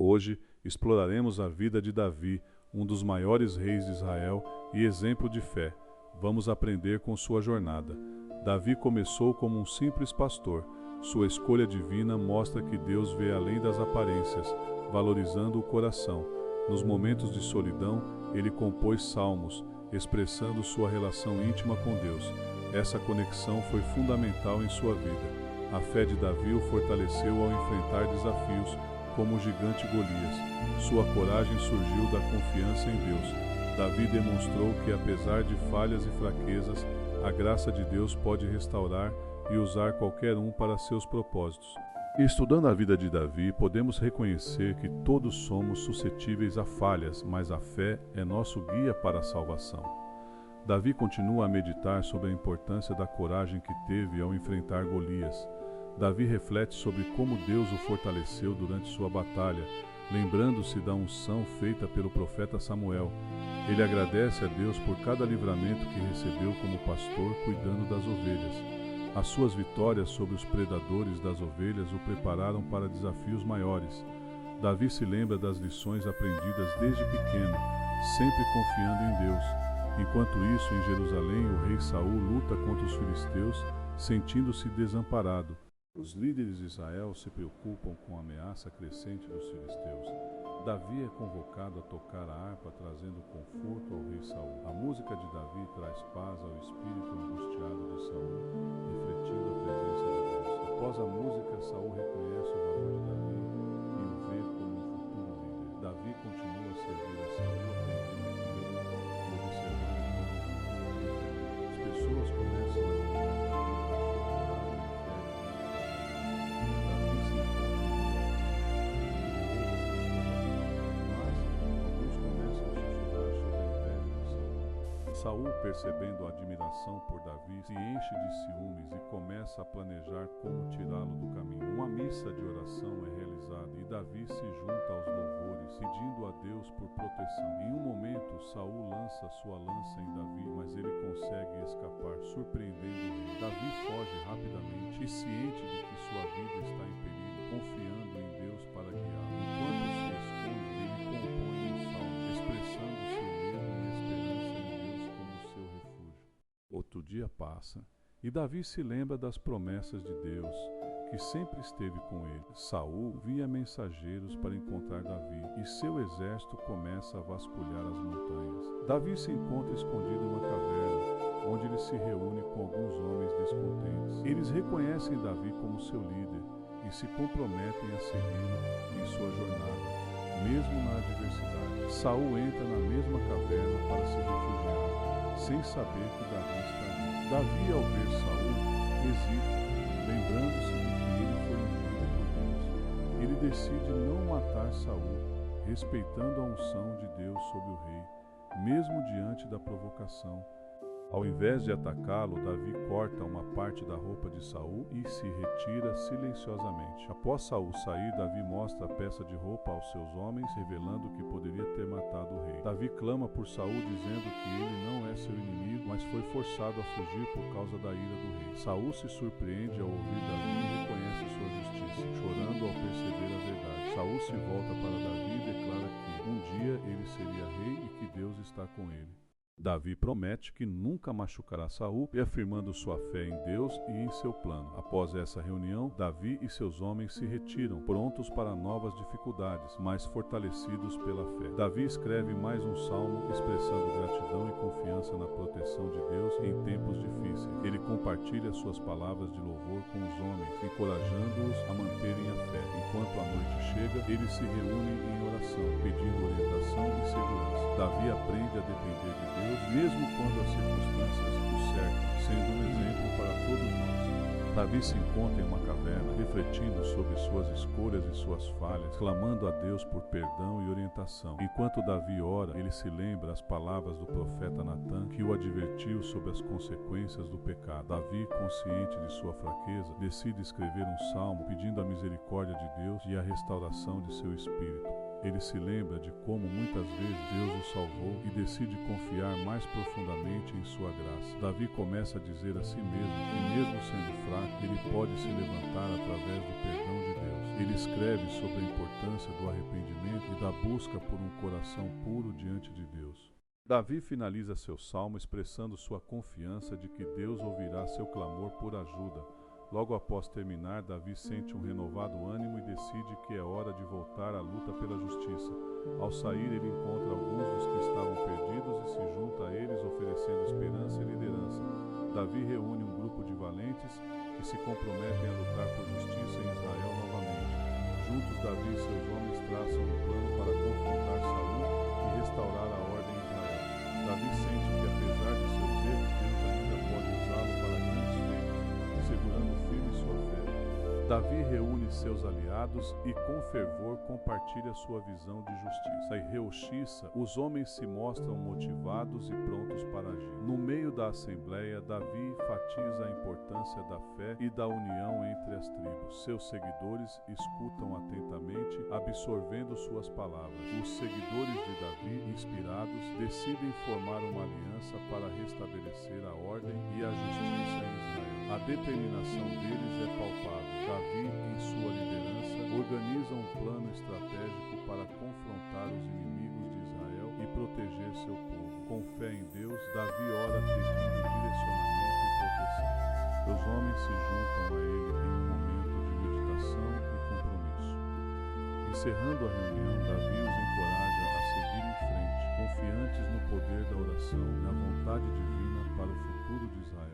Hoje, exploraremos a vida de Davi, um dos maiores reis de Israel e exemplo de fé. Vamos aprender com sua jornada. Davi começou como um simples pastor. Sua escolha divina mostra que Deus vê além das aparências, valorizando o coração. Nos momentos de solidão, ele compôs salmos, expressando sua relação íntima com Deus. Essa conexão foi fundamental em sua vida. A fé de Davi o fortaleceu ao enfrentar desafios, como o gigante Golias. Sua coragem surgiu da confiança em Deus. Davi demonstrou que, apesar de falhas e fraquezas, a graça de Deus pode restaurar e usar qualquer um para seus propósitos. Estudando a vida de Davi, podemos reconhecer que todos somos suscetíveis a falhas, mas a fé é nosso guia para a salvação. Davi continua a meditar sobre a importância da coragem que teve ao enfrentar Golias. Davi reflete sobre como Deus o fortaleceu durante sua batalha, lembrando-se da unção feita pelo profeta Samuel. Ele agradece a Deus por cada livramento que recebeu como pastor cuidando das ovelhas. As suas vitórias sobre os predadores das ovelhas o prepararam para desafios maiores. Davi se lembra das lições aprendidas desde pequeno, sempre confiando em Deus. Enquanto isso, em Jerusalém, o rei Saul luta contra os filisteus, sentindo-se desamparado. Os líderes de Israel se preocupam com a ameaça crescente dos filisteus. Davi é convocado a tocar a harpa, trazendo conforto ao rei Saul. A música de Davi traz paz ao espírito angustiado de Saul, refletindo a presença de Deus. Após a música, Saul reconhece o valor de Davi e o vê como um futuro líder. Davi continua a servir a Saul, aprendendo com ele e observando como um futuro líder. As pessoas começam a admirar Saul, percebendo a admiração por Davi, se enche de ciúmes e começa a planejar como tirá-lo do caminho. Uma missa de oração é realizada e Davi se junta aos louvores, pedindo a Deus por proteção. Em um momento, Saul lança sua lança em Davi, mas ele consegue escapar, surpreendendo o rei. Davi foge rapidamente e, ciente de que sua vida está em perigo, confiando em Deus para guiá-lo. Enquanto se esconde, ele compõe um salmo, expressando seu medo e esperança em Deus como seu refúgio. Outro dia passa, e Davi se lembra das promessas de Deus, que sempre esteve com ele. Saul envia mensageiros para encontrar Davi, e seu exército começa a vasculhar as montanhas. Davi se encontra escondido em uma caverna, onde ele se reúne com alguns homens descontentes. Eles reconhecem Davi como seu líder e se comprometem a segui-lo em sua jornada, mesmo na adversidade. Saul entra na mesma caverna para se refugiar, sem saber que Davi está ali. Davi, ao ver Saul, hesita, lembrando-se de que ele foi ungido por Deus. Ele decide não matar Saul, respeitando a unção de Deus sobre o rei, mesmo diante da provocação. Ao invés de atacá-lo, Davi corta uma parte da roupa de Saul e se retira silenciosamente. Após Saul sair, Davi mostra a peça de roupa aos seus homens, revelando que poderia ter matado o rei. Davi clama por Saul, dizendo que ele não é seu inimigo, mas foi forçado a fugir por causa da ira do rei. Saul se surpreende ao ouvir Davi e reconhece sua justiça, chorando ao perceber a verdade. Saul se volta para Davi e declara que um dia ele seria rei e que Deus está com ele. Davi promete que nunca machucará Saul, reafirmando sua fé em Deus e em seu plano. Após essa reunião, Davi e seus homens se retiram, prontos para novas dificuldades, mas fortalecidos pela fé. Davi escreve mais um salmo expressando gratidão e confiança na proteção de Deus em tempos difíceis. Ele compartilha suas palavras de louvor com os homens, encorajando-os a manterem a fé. Enquanto a noite chega, eles se reúnem em oração, pedindo orientação e segurança. Davi aprende a depender de Deus, mesmo quando as circunstâncias o cercam, sendo um exemplo para todos nós. Davi se encontra em uma caverna, refletindo sobre suas escolhas e suas falhas, clamando a Deus por perdão e orientação. Enquanto Davi ora, ele se lembra as palavras do profeta Natã, que o advertiu sobre as consequências do pecado. Davi, consciente de sua fraqueza, decide escrever um salmo pedindo a misericórdia de Deus e a restauração de seu espírito. Ele se lembra de como muitas vezes Deus o salvou e decide confiar mais profundamente em sua graça. Davi começa a dizer a si mesmo que, mesmo sendo fraco, ele pode se levantar através do perdão de Deus. Ele escreve sobre a importância do arrependimento e da busca por um coração puro diante de Deus. Davi finaliza seu salmo expressando sua confiança de que Deus ouvirá seu clamor por ajuda. Logo após terminar, Davi sente um renovado ânimo e decide que é hora de voltar à luta pela justiça. Ao sair, ele encontra alguns dos que estavam perdidos e se junta a eles, oferecendo esperança e liderança. Davi reúne um grupo de valentes que se comprometem a lutar por justiça em Israel novamente. Juntos, Davi e seus homens traçam um plano para confrontar Saul e restaurar a ordem em Israel. Davi sente que, apesar de seus erros, Deus ainda pode usá-lo para grandes feitos, segurando firme sua fé. Davi reúne seus aliados e, com fervor, compartilha sua visão de justiça. Em Reuxiça, os homens se mostram motivados e prontos para agir. No meio da assembleia, Davi enfatiza a importância da fé e da união entre as tribos. Seus seguidores escutam atentamente, absorvendo suas palavras. Os seguidores de Davi, inspirados, decidem formar uma aliança para restabelecer a ordem e a justiça em Israel. A determinação deles é palpável. Davi, em sua liderança, organiza um plano estratégico para confrontar os inimigos de Israel e proteger seu povo. Com fé em Deus, Davi ora pedindo direcionamento e proteção. Os homens se juntam a ele em um momento de meditação e compromisso. Encerrando a reunião, Davi os encoraja a seguir em frente, confiantes no poder da oração e na vontade divina para o futuro de Israel.